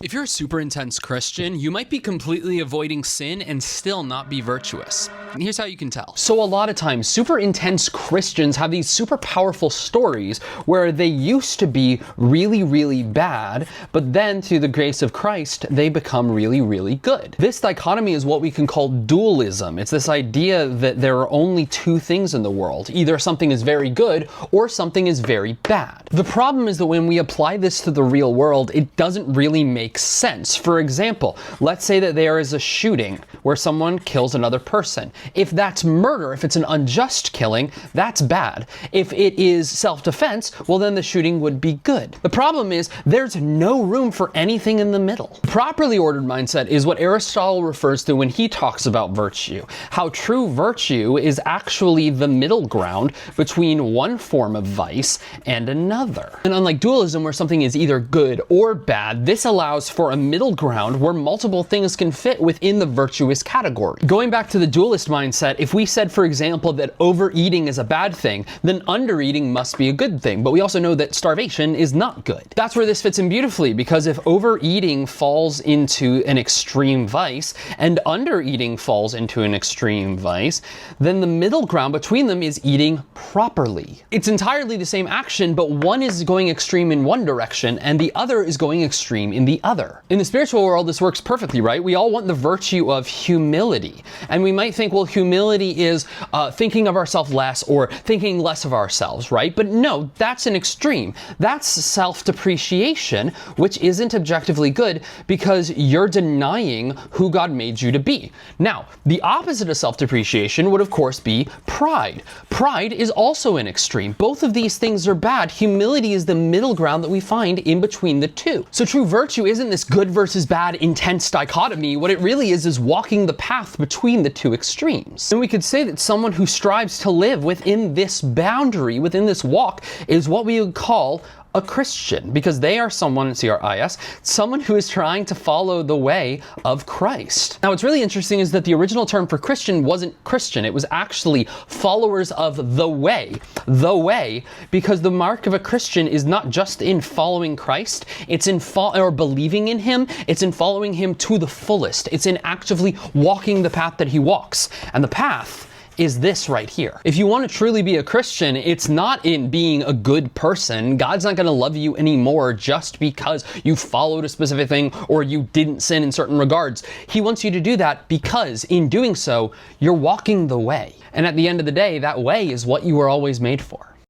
If you're a super intense Christian, you might be completely avoiding sin and still not be virtuous. And here's how you can tell. So a lot of times, super intense Christians have these super powerful stories where they used to be really, really bad, but then through the grace of Christ, they become really, really good. This dichotomy is what we can call dualism. It's this idea that there are only two things in the world. Either something is very good or something is very bad. The problem is that when we apply this to the real world, it doesn't really make sense. For example, let's say that there is a shooting where someone kills another person. If that's murder, if it's an unjust killing, that's bad. If it is self-defense, well then the shooting would be good. The problem is there's no room for anything in the middle. Properly ordered mindset is what Aristotle refers to when he talks about virtue. How true virtue is actually the middle ground between one form of vice and another. And unlike dualism where something is either good or bad, this allows for a middle ground where multiple things can fit within the virtuous category. Going back to the dualist mindset, if we said, for example, that overeating is a bad thing, then undereating must be a good thing. But we also know that starvation is not good. That's where this fits in beautifully, because if overeating falls into an extreme vice and undereating falls into an extreme vice, then the middle ground between them is eating properly. It's entirely the same action, but one is going extreme in one direction and the other is going extreme in the other. In the spiritual world, this works perfectly, right? We all want the virtue of humility. And we might think, well, humility is thinking of ourselves less or thinking less of ourselves, right? But no, that's an extreme. That's self-depreciation, which isn't objectively good because you're denying who God made you to be. Now, the opposite of self-depreciation would, of course, be pride. Pride is also an extreme. Both of these things are bad. Humility is the middle ground that we find in between the two. So true virtue isn't this good versus bad intense dichotomy. What it really is walking the path between the two extremes. And we could say that someone who strives to live within this boundary, within this walk, is what we would call a Christian, because they are someone, C-R-I-S, someone who is trying to follow the way of Christ. Now, what's really interesting is that the original term for Christian wasn't Christian. It was actually followers of the way, because the mark of a Christian is not just in following Christ, it's in or believing in him, it's in following him to the fullest. It's in actively walking the path that he walks. And the path is this right here. If you want to truly be a Christian, it's not in being a good person. God's not going to love you anymore just because you followed a specific thing or you didn't sin in certain regards. He wants you to do that because in doing so, you're walking the way. And at the end of the day, that way is what you were always made for.